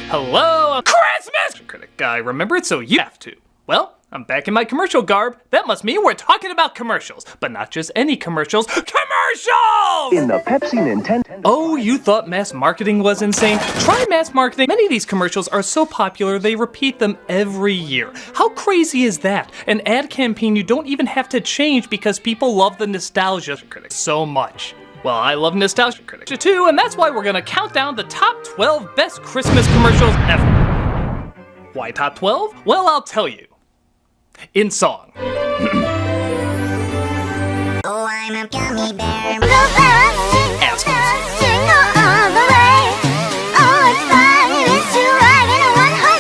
Hello, I'm Christmas critic guy. Remember it, so you have to. Well, I'm back in my commercial garb. That must mean we're talking about commercials, but not just any commercials. Commercials! In the Pepsi Nintendo. Oh, you thought mass marketing was insane? Try mass marketing. Many of these commercials are so popular they repeat them every year. How crazy is that? An ad campaign you don't even have to change because people love the nostalgia critic so much. Well, I love nostalgia critic too, and that's why we're gonna count down the top 12 best Christmas commercials ever. Why top 12? Well, I'll tell you. In song. Oh, I'm a gummy bear.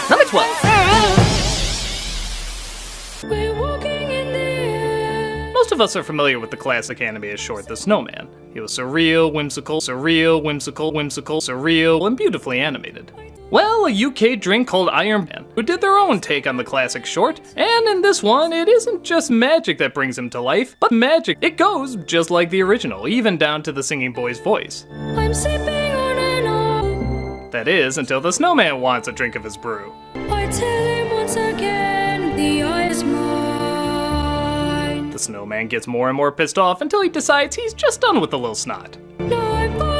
Number 12. Most of us are familiar with the classic animated short, The Snowman. He was surreal, whimsical, and beautifully animated. Well, a UK drink called Iron Man, who did their own take on the classic short, and in this one, it isn't just magic that brings him to life, but magic. It goes just like the original, even down to the singing boy's voice. I'm sipping on and on. That is, until the snowman wants a drink of his brew. I tell him once again, the eye is mine. The snowman gets more and more pissed off until he decides he's just done with the little snot. No, I'm falling.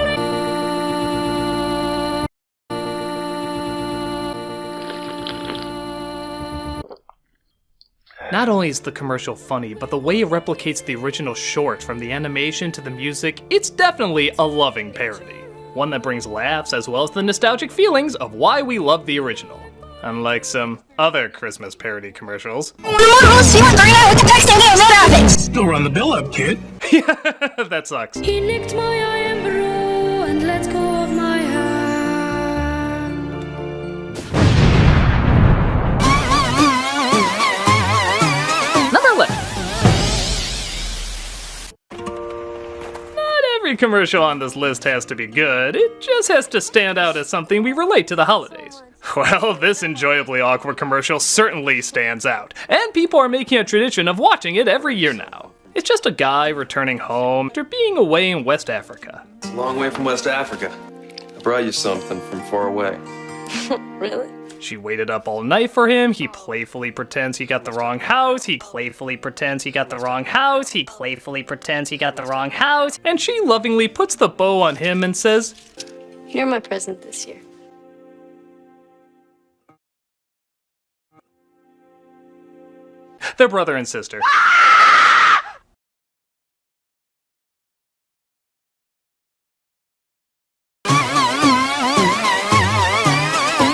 Not only is the commercial funny, but the way it replicates the original short, from the animation to the music, it's definitely a loving parody. One that brings laughs as well as the nostalgic feelings of why we love the original. Unlike some other Christmas parody commercials. Still run the bill up, kid. Yeah, that sucks. He nicked my eye and brew and let go of my hand. Number 11. Not every commercial on this list has to be good. It just has to stand out as something we relate to the holidays. Well, this enjoyably awkward commercial certainly stands out, and people are making a tradition of watching it every year now. It's just a guy returning home after being away in West Africa. It's a long way from West Africa. I brought you something from far away. Really? She waited up all night for him, he playfully pretends he got the wrong house, he playfully pretends he got the wrong house, he playfully pretends he got the wrong house, and she lovingly puts the bow on him and says, You're my present this year. they're brother and sister.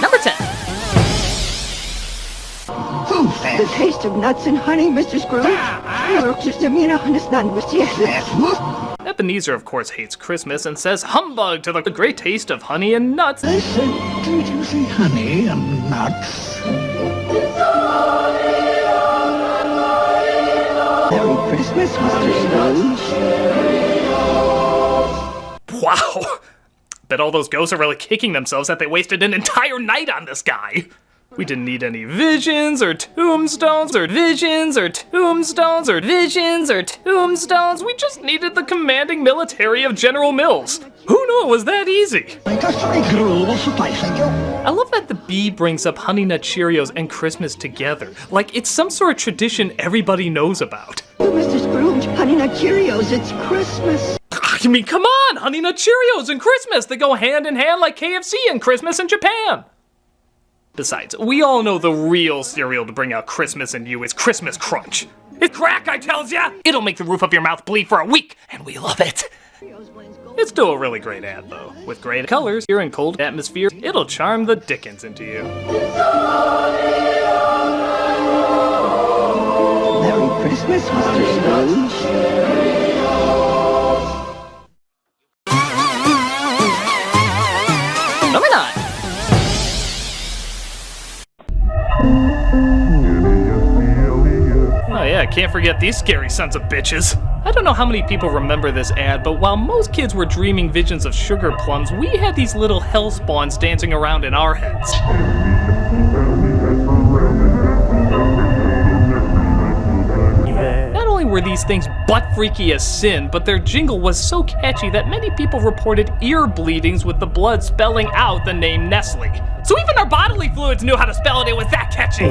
Number 10. The taste of nuts and honey, Mr. Scrooge. Ebenezer, of course, hates Christmas and says humbug to the great taste of honey and nuts. I said, did you say honey and nuts? Merry Christmas, Mr. Scrooge. Wow. Bet all those ghosts are really kicking themselves that they wasted an entire night on this guy. We didn't need any visions or tombstones or visions or tombstones or visions or tombstones. We just needed the commanding military of General Mills. Who knew it was that easy? I will suffice, thank you. I love that the bee brings up Honey Nut Cheerios and Christmas together, like it's some sort of tradition everybody knows about. Oh, Mr. Scrooge, Honey Nut Cheerios, it's Christmas. I mean, come on! Honey Nut Cheerios and Christmas! They go hand in hand like KFC and Christmas in Japan! Besides, we all know the real cereal to bring out Christmas in you is Christmas Crunch. It's crack, I tells ya! It'll make the roof of your mouth bleed for a week, and we love it! It's still a really great ad, though. With great colors, here in cold atmosphere, it'll charm the dickens into you. Merry Christmas, Mr. Scrooge. Number 9. Oh yeah, can't forget these scary sons of bitches. I don't know how many people remember this ad, but while most kids were dreaming visions of sugar plums, we had these little hell spawns dancing around in our heads. Not only were these things butt-freaky as sin, but their jingle was so catchy that many people reported ear bleedings with the blood spelling out the name Nestle. So even our bodily fluids knew how to spell it, it was that catchy!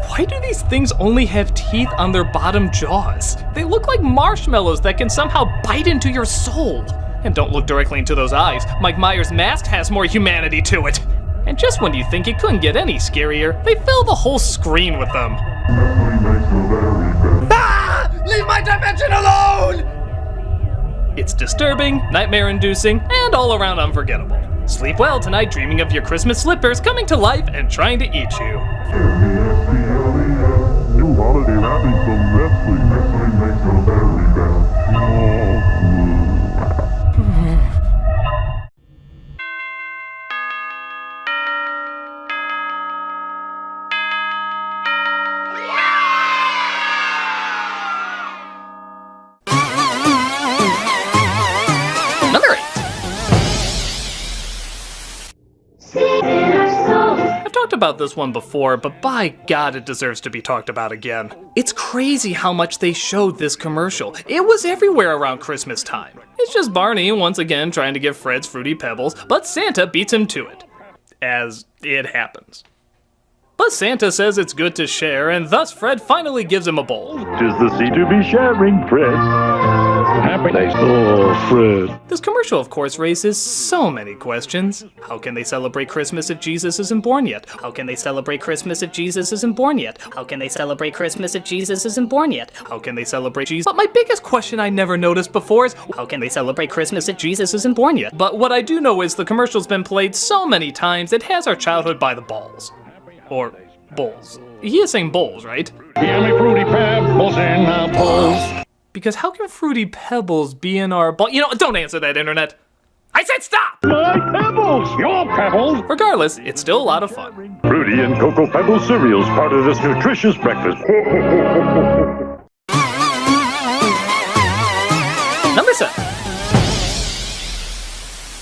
Why do these things only have teeth on their bottom jaws? They look like marshmallows that can somehow bite into your soul. And don't look directly into those eyes. Mike Myers' mask has more humanity to it. And just when you think it couldn't get any scarier, they fill the whole screen with them. Ah! Leave my dimension alone! It's disturbing, nightmare-inducing, and all around unforgettable. Sleep well tonight, dreaming of your Christmas slippers coming to life and trying to eat you. New holiday wrapping from Nestle. Nestle makes a berry bell. Number 8. I've talked about this one before, but by God, it deserves to be talked about again. It's crazy how much they showed this commercial. It was everywhere around Christmas time. It's just Barney once again trying to give Fred's Fruity Pebbles, but Santa beats him to it. As it happens. But Santa says it's good to share, and thus Fred finally gives him a bowl. 'Tis the sea to be sharing, Fred. Happy days, oh, Fred. This commercial, of course, raises so many questions. How can they celebrate Christmas if Jesus isn't born yet? How can they celebrate Christmas if Jesus isn't born yet? How can they celebrate Christmas if Jesus isn't born yet? How can they celebrate Jesus? But my biggest question I never noticed before is, how can they celebrate Christmas if Jesus isn't born yet? But what I do know is the commercial's been played so many times, it has our childhood by the balls. Or bowls. He is saying bowls, right? Yummy Fruity Pebbles in a bowl. Because how can Fruity Pebbles be in our bowl? You know, don't answer that, internet. I said stop! My pebbles! Your pebbles! Regardless, it's still a lot of fun. Fruity and Cocoa Pebbles cereals, part of this nutritious breakfast.